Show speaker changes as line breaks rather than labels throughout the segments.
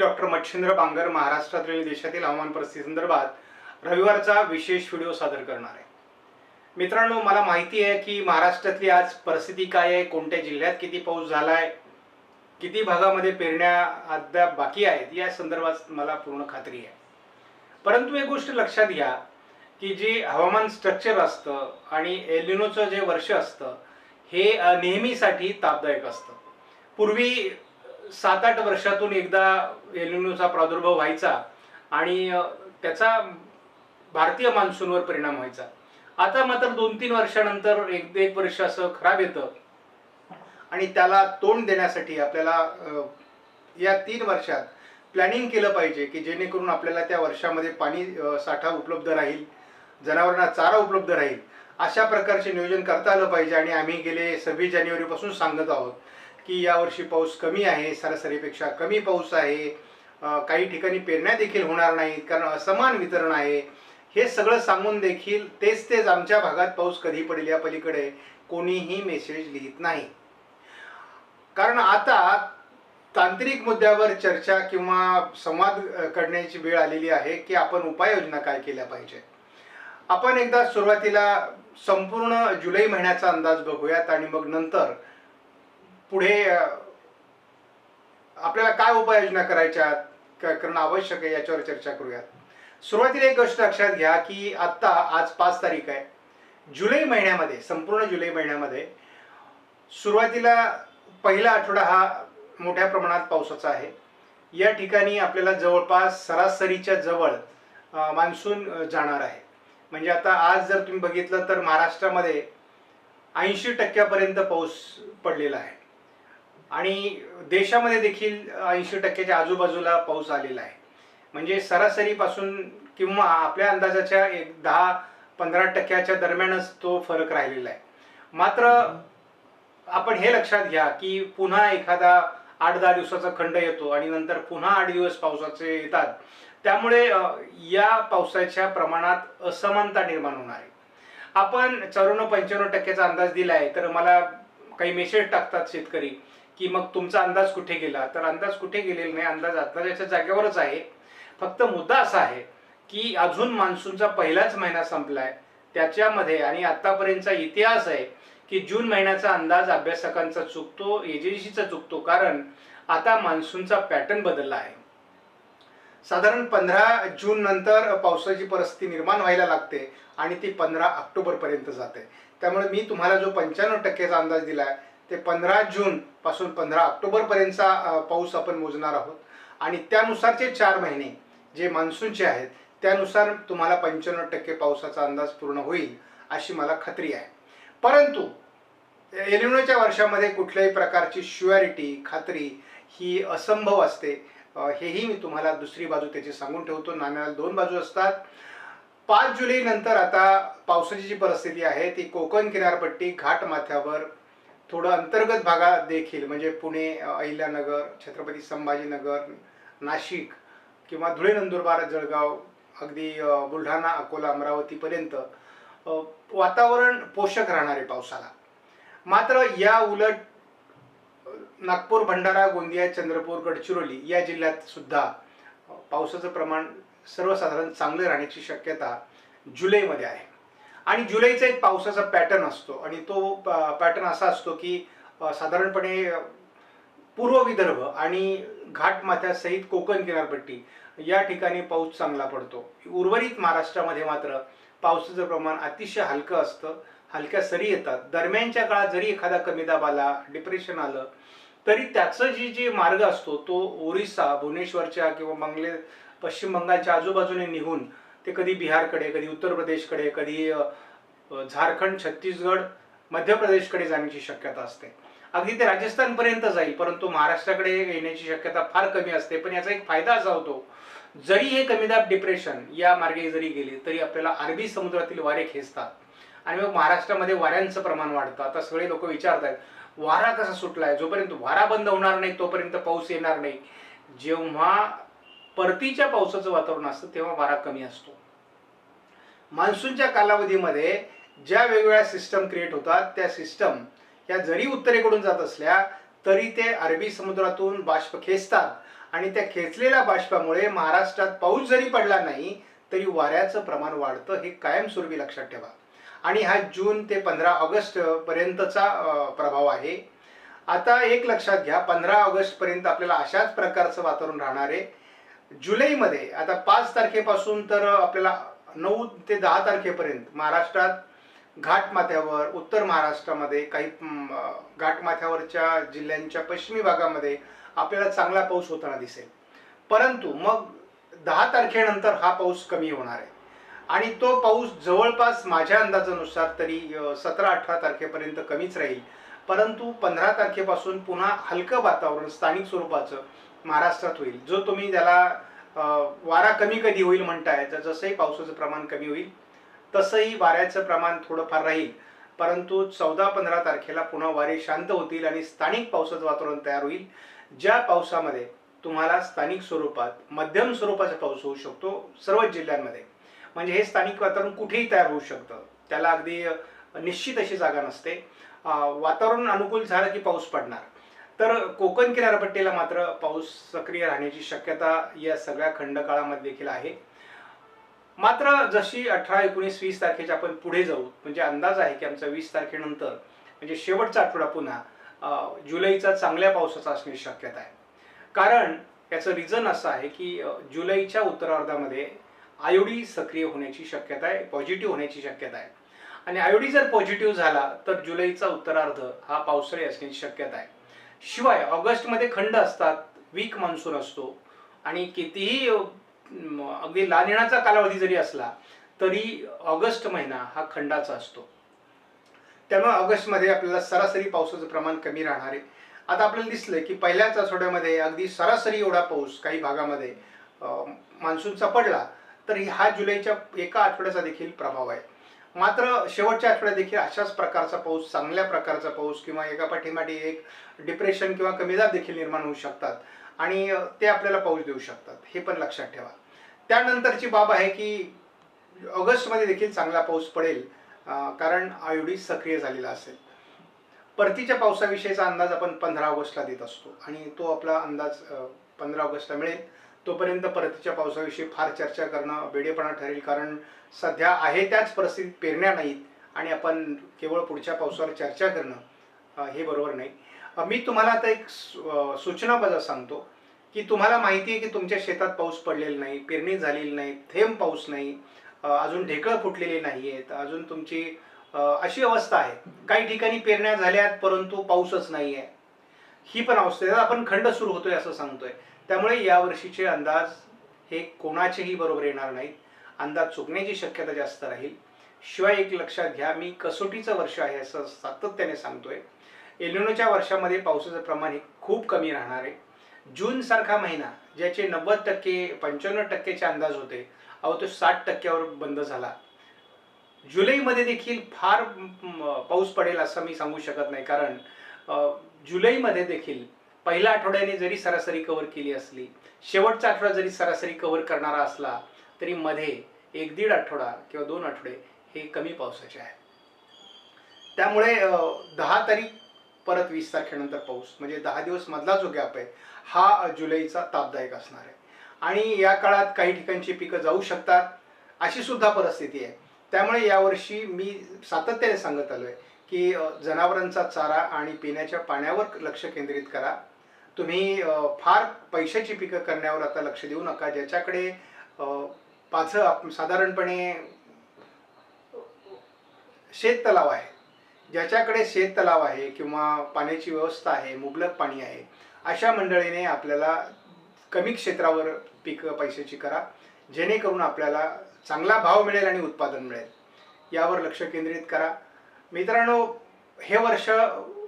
Doctor Machhindra Bangar महाराष्ट्रातील देशातील हवामान परिस्थिती संदर्भात रविवारचा विशेष व्हिडिओ सादर करणार आहे। मित्रांनो, मला माहिती आहे की महाराष्ट्रातली आज परिस्थिती काय आहे, कोणत्या जिल्ह्यात किती पाऊस झालाय, किती भागामध्ये पेरण्या अद्याप बाकी आहेत, या संदर्भात मला पूर्ण खात्री आहे। परंतु एक गोष्ट लक्षात घ्या की जे हवामान स्ट्रक्चर असतं आणि एल निनोचं जे वर्ष असतं हे नेहमीसाठी तापदायक असतं। पूर्वी 7-8 वर्षातून एकदा एल निनोचा प्रादुर्भाव व्हायचा आणि त्याचा भारतीय मान्सूनवर परिणाम व्हायचा। आता मात्र 2-3 वर्षानंतर एक वर्ष असं खराब येतं आणि त्याला तोंड देण्यासाठी आपल्याला या 3 वर्षात प्लॅनिंग केलं पाहिजे की जेणेकरून आपल्याला त्या वर्षामध्ये पाणी साठा उपलब्ध राहील, जनावरांना चारा उपलब्ध राहील, अशा प्रकारचे नियोजन करता आलं पाहिजे। आणि आम्ही गेले 26 जानेवारीपासून सांगत आहोत की यावर्षी पाऊस कमी आहे, सरासरीपेक्षा कमी पाऊस आहे, काही ठिकाणी पेरण्या देखील होणार नाहीत कारण असमान वितरण आहे। हे सगळं सांगून देखील तेच आमच्या भागात पाऊस कधी पडेल या पलीकडे कोणीही मेसेज लिहित नाही। कारण आता तांत्रिक मुद्द्यावर चर्चा किंवा संवाद करण्याची वेळ आलेली आहे की आपण उपाययोजना काय केल्या पाहिजे। आपण एकदा सुरुवातीला संपूर्ण जुलै महिन्याचा अंदाज बघूयात आणि मग नंतर पुढे आपल्याला काय उपाययोजना करायच्या करणं आवश्यक आहे याच्यावर चर्चा करूयात। सुरुवातीला एक गोष्ट लक्षात घ्या की आता आज 5 तारीख आहे। जुलै महिन्यामध्ये, संपूर्ण जुलै महिन्यामध्ये सुरुवातीला पहिला आठवडा हा मोठ्या प्रमाणात पावसाचा आहे। या ठिकाणी आपल्याला जवळपास सरासरीच्या जवळ मान्सून जाणार आहे। म्हणजे आता आज जर तुम्ही बघितलं तर महाराष्ट्रामध्ये 80% पाऊस पडलेला आहे आणि देशामध्ये देखील 80%च्या आजूबाजूला पाऊस आलेला आहे। म्हणजे सरासरीपासून किंवा आपल्या अंदाजाच्या 10-15% दरम्यानच तो फरक राहिलेला आहे। मात्र आपण हे लक्षात घ्या की पुन्हा एखादा 8-10 दिवसाचा खंड येतो आणि नंतर पुन्हा 8 दिवस पावसाचे येतात। त्यामुळे या पावसाच्या प्रमाणात असमानता निर्माण होणार आहे। आपण 94-95% अंदाज दिलाय तर मला काही मेसेज टाकतात शेतकरी की मग तुमचा अंदाज कुठे गेला, तर अंदाज कुठे गेलेला नाही, अंदाज अंदाजाच्या जागेवरच आहे। फक्त मुद्दा असा आहे की अजून मान्सूनचा पहिलाच महिना संपलाय, त्याच्यामध्ये आणि आतापर्यंतचा इतिहास आहे की जून महिन्याचा अंदाज अभ्यासकांचा चुकतो, एजन्सीचा चुकतो, कारण आता मान्सूनचा पॅटर्न बदलला आहे। साधारण 15 जून नंतर पावसाची परिस्थिती निर्माण व्हायला लागते आणि ती 15 ऑक्टोबर पर्यंत जाते। त्यामुळे मी तुम्हाला जो 95% अंदाज दिलाय ते 15 जून पासून 15 ऑक्टोबर पर्यंतचा पाऊस आपण मोजणार आहोत आणि त्यानुसारचे 4 महिने जे मान्सूनचे आहेत त्यानुसार तुम्हाला 95% पावसाचा अंदाज पूर्ण होईल अशी मला खात्री आहे। परंतु एल निनोच्या वर्षामध्ये कुठल्याही प्रकारची श्युअरिटी, खात्री ही असंभव असते, हेही मी तुम्हाला दुसरी बाजू त्याची सांगून ठेवतो। नाण्याला 2 बाजू असतात। 5 जुलै नंतर आता पावसाची जी परिस्थिती आहे ती कोकण किनारपट्टी, घाट माथ्यावर, थोडं अंतर्गत भागात देखील म्हणजे पुणे, अहिल्यानगर, छत्रपती संभाजीनगर, नाशिक किंवा धुळे, नंदुरबार, जळगाव, अगदी बुलढाणा, अकोला, अमरावतीपर्यंत वातावरण पोषक राहणार आहे पावसाला। मात्र या उलट नागपूर, भंडारा, गोंदिया, चंद्रपूर, गडचिरोली या जिल्ह्यात सुद्धा पावसाचं प्रमाण सर्वसाधारण चांगले राहण्याची शक्यता जुलैमध्ये आहे। आणि जुलैचा एक पावसाचा पॅटर्न असतो आणि तो पॅटर्न असा असतो की साधारणपणे पूर्व विदर्भ आणि घाटमाथ्यासहित कोकण किनारपट्टी या ठिकाणी पाऊस चांगला पडतो। उर्वरित महाराष्ट्रामध्ये मात्र पावसाचं प्रमाण अतिशय हलकं असतं, हलक्या सरी येतात। दरम्यानच्या काळात जरी एखादा कमी दाब आला, डिप्रेशन आलं, तरी त्याचं जे मार्ग असतो तो ओरिसा, भुवनेश्वरच्या किंवा पश्चिम बंगालच्या आजूबाजूने निघून ते कधी बिहारकडे, कधी उत्तर प्रदेशकडे, कधी झारखंड, छत्तीसगड, मध्य प्रदेशकडे जाण्याची शक्यता असते। अगदी ते राजस्थानपर्यंत जाईल, परंतु महाराष्ट्राकडे येण्याची शक्यता फार कमी असते। पण याचा एक फायदा असा होतो, जरी हे कमी दाब डिप्रेशन या मार्गे जरी गेले तरी आपल्याला अरबी समुद्रातील वारे खेचतात आणि मग महाराष्ट्रामध्ये वाऱ्यांचं प्रमाण वाढतं। आता सगळे लोक विचारतात वारा कसा सुटलाय, जोपर्यंत वारा बंद होणार नाही तोपर्यंत पाऊस येणार नाही। जेव्हा परतीच्या पावसाचं वातावरण असतं तेव्हा वारा कमी असतो। मान्सूनच्या कालावधीमध्ये ज्या वेगवेगळ्या सिस्टम क्रिएट होतात त्या सिस्टम या जरी उत्तरेकडून जात असल्या तरी ते अरबी समुद्रातून बाष्प खेचतात आणि त्या खेचलेल्या बाष्पामुळे महाराष्ट्रात पाऊस जरी पडला नाही तरी वाऱ्याचं प्रमाण वाढतं, हे कायमस्वरूपी लक्षात ठेवा. आणि हा जून ते 15 ऑगस्ट पर्यंतचा प्रभाव आहे. आता एक लक्षात घ्या, 15 ऑगस्ट पर्यंत आपल्याला अशाच प्रकारचं वातावरण राहणार आहे. जुलैमध्ये आता 5 तारखेपासून तर आपल्याला 9 ते 10 तारखेपर्यंत महाराष्ट्रात घाटमाथ्यावर, उत्तर महाराष्ट्रामध्ये काही घाटमाथ्यावरच्या जिल्ह्यांच्या पश्चिमी भागामध्ये आपल्याला चांगला पाऊस होताना दिसेल. परंतु मग 10 तारखेनंतर हा पाऊस कमी होणार आहे आणि तो पाऊस जवळपास माझ्या अंदाजानुसार तरी 17-18 तारखेपर्यंत कमीच राहील. परंतु 15 तारखेपासून पुन्हा हलकं वातावरण स्थानिक स्वरूपाचं महाराष्ट्रात होईल. जो तुम्ही त्याला वारा कमी कधी होईल म्हणताय, तर जसंही पावसाचं प्रमाण कमी होईल तसंही वाऱ्याचं प्रमाण थोडंफार राहील. परंतु 14-15 तारखेला पुन्हा वारे शांत होतील आणि स्थानिक पावसाचं वातावरण तयार होईल, ज्या पावसामध्ये तुम्हाला स्थानिक स्वरूपात मध्यम स्वरूपाचा पाऊस होऊ शकतो सर्वच जिल्ह्यांमध्ये. म्हणजे हे स्थानिक वातावरण कुठेही तयार होऊ शकतं, त्याला अगदी निश्चित अशी जागा नसते. वातावरण अनुकूल झालं की पाऊस पडणार. तर कोकण किनारपट्टीला मात्र पाऊस सक्रिय राहण्याची शक्यता या सगळ्या खंडकाळामध्ये देखील आहे. मात्र जशी 18, 19, 20 तारखेच्या आपण पुढे जाऊ, म्हणजे अंदाज आहे की आमचा 20 तारखेनंतर म्हणजे शेवटचा आठवडा पुन्हा जुलैचा चांगल्या पावसाचा असण्याची शक्यता आहे. कारण याचं रिझन असं आहे की जुलैच्या उत्तरार्धामध्ये आयोडी सक्रिय होण्याची शक्यता आहे, पॉझिटिव्ह होण्याची शक्यता आहे. आणि आयोडी जर पॉझिटिव्ह झाला तर जुलैचा उत्तरार्ध हा पावसाळी असण्याची शक्यता आहे. शिवाय ऑगस्टमध्ये खंड असतात, वीक मान्सून असतो आणि कितीही अगदी लानिनाचा कालावधी जरी असला तरी ऑगस्ट महिना हा खंडाचा असतो. त्यामुळे ऑगस्टमध्ये आपल्याला सरासरी पावसाचं प्रमाण कमी राहणार आहे. आता आपल्याला दिसलं की पहिल्याच आठवड्यामध्ये अगदी सरासरी एवढा पाऊस काही भागामध्ये मान्सूनचा पडला, तर हा जुलैच्या एका आठवड्याचा देखील प्रभाव आहे. मात्र शेवटच्या आठवड्यात देखील अशाच प्रकारचा पाऊस, चांगल्या प्रकारचा पाऊस किंवा एका पाठीमागे एक डिप्रेशन किंवा कमी दाब देखील निर्माण होऊ शकतात आणि ते आपल्याला पाऊस देऊ शकतात, हे पण लक्षात ठेवा. त्यानंतरची बाब आहे की ऑगस्टमध्ये देखील चांगला पाऊस पडेल, कारण आयोडी सक्रिय झालेला असेल. परतीच्या पावसाविषयीचा अंदाज आपण 15 ऑगस्टला देत असतो आणि तो आपला अंदाज 15 ऑगस्टला मिळेल. तोपर्यंत परतीच्या पावसाविषयी फार चर्चा करणं वेडेपणा ठरेल, कारण सध्या आहे त्याच परिस्थितीत पेरण्या नाहीत आणि आपण केवळ पुढच्या पावसावर चर्चा करणं हे बरोबर नाही. मी तुम्हाला आता एक सूचनाबद्ध सांगतो की तुम्हाला माहिती आहे की तुमच्या शेतात पाऊस पडलेला नाही, पेरणी झालेली नाही, थेंब पाऊस नाही, अजून ढेकळं फुटलेली नाही आहेत, अजून तुमची अशी अवस्था आहे. काही ठिकाणी पेरण्या झाल्यात परंतु पाऊसच नाही आहे, ही पण अवस्था आहे. आपण खंड सुरू होतोय असं सांगतोय. त्यामुळे यावर्षीचे अंदाज हे कोणाचेही बरोबर येणार नाहीत, अंदाज चुकण्याची शक्यता जास्त राहील. शिवाय एक लक्षात घ्या, मी कसोटीचं वर्ष आहे असं सातत्याने सांगतोय. एलिनोच्या वर्षामध्ये पावसाचं प्रमाण हे खूप कमी राहणार आहे. जून सारखा महिना ज्याचे 90%, 95%चे अंदाज होते, अहो तो 60%वर बंद झाला. जुलैमध्ये देखील फार पाऊस पडेल असं मी सांगू शकत नाही, कारण जुलैमध्ये देखील पहिल्या आठवड्याने जरी सरासरी कव्हर केली असली, शेवटचा आठवडा जरी सरासरी कव्हर करणारा असला, तरी मध्ये 1-1.5 आठवडा किंवा 2 आठवडे हे कमी पावसाचे आहे. त्यामुळे 10 तारीख परत 20 तारखेनंतर पाऊस, म्हणजे 10 दिवस मधला जो गॅप आहे हा जुलैचा तापदायक असणार आहे. आणि या काळात काही ठिकाणची पिकं जाऊ शकतात, अशी सुद्धा परिस्थिती आहे. त्यामुळे यावर्षी मी सातत्याने सांगत आलोय की जनावरांचा चारा आणि पिण्याच्या पाण्यावर लक्ष केंद्रित करा. तुम्ही फार पैशाची पिकं करण्यावर आता लक्ष देऊ नका. ज्याच्याकडे साधारणपणे शेततलाव आहे, ज्याच्याकडे शेततलाव आहे किंवा पाण्याची व्यवस्था आहे, मुबलक पाणी आहे, अशा मंडळीने आपल्याला कमी क्षेत्रावर पिकं पैशाची करा, जेणेकरून आपल्याला चांगला भाव मिळेल आणि उत्पादन मिळेल. यावर लक्ष केंद्रित करा. मित्रांनो, हे वर्ष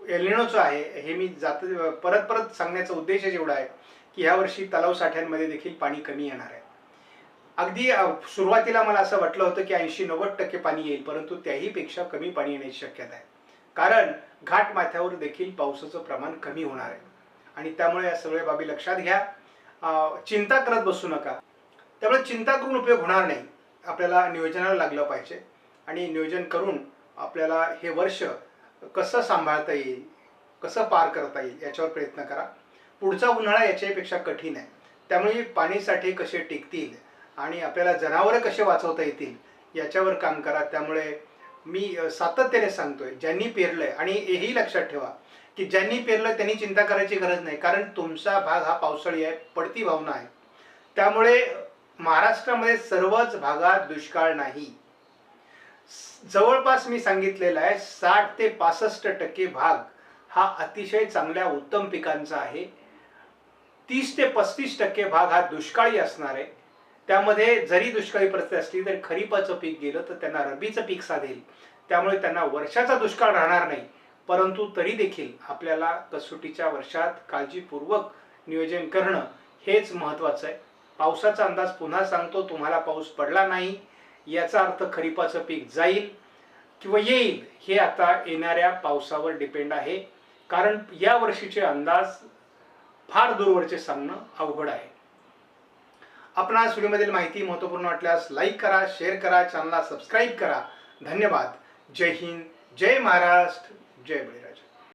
एलिनोचं आहे, हे मी परत परत सांगण्याचा उद्देश एवढा आहे की ह्या वर्षी तलाव साठ्यांमध्ये देखील पाणी कमी येणार आहे. अगदी सुरुवातीला मला असं वाटलं होतं की 80-90% पाणी येईल, परंतु त्याहीपेक्षा कमी पाणी येण्याची शक्यता आहे. कारण घाटमाथ्यावर देखील पावसाचं प्रमाण कमी होणार आहे आणि त्यामुळे या सगळ्या बाबी लक्षात घ्या. चिंता करत बसू नका. त्यामुळे चिंता करून उपयोग होणार नाही. आपल्याला नियोजनाला लागलं पाहिजे आणि नियोजन करून आपल्याला हे वर्ष कसं सांभाळता येईल, कसं पार करता येईल याच्यावर प्रयत्न करा. पुढचा उन्हाळा याच्यापेक्षा कठीण आहे. त्यामुळे पाणीसाठे कसे टिकतील आणि आपल्याला जनावरं कसे वाचवता येतील याच्यावर काम करा. त्यामुळे मी सातत्याने सांगतोय, ज्यांनी पेरलंय, आणि हेही लक्षात ठेवा की ज्यांनी पेरलं त्यांनी चिंता करायची गरज नाही, कारण तुमचा भाग हा पावसाळी आहे, पडती भावना आहे. त्यामुळे महाराष्ट्रामध्ये सर्वच भागात दुष्काळ नाही. जवळपास मी सांगितलेलं आहे 60 ते 65% भाग हा अतिशय चांगल्या उत्तम पिकांचा आहे. 30 ते 35% भाग हा दुष्काळी असणार आहे. त्यामध्ये जरी दुष्काळी परिस्थिती असली तरी खरीपाचं पीक गेलं तर त्यांना रब्बीचं पीक साधेल. त्यामुळे त्यांना वर्षाचा दुष्काळ राहणार नाही. परंतु तरी देखील आपल्याला कसोटीच्या वर्षात काळजीपूर्वक नियोजन करणं हेच महत्त्वाचं आहे. पावसाचा अंदाज पुन्हा सांगतो, तुम्हाला पाऊस पडला नाही याचा अर्थ खरीपाचं पीक जाईल किंवा येईल हे आता येणाऱ्या पावसावर डिपेंड आहे. कारण या वर्षीचे अंदाज फार दूरवरचे सांगणं अवघड आहे. आपणास व्हिडिओमधील माहिती महत्त्वपूर्ण वाटल्यास लाईक करा, शेअर करा, चॅनलला सबस्क्राईब करा. धन्यवाद. जय हिंद, जय महाराष्ट्र, जय बळीराजा.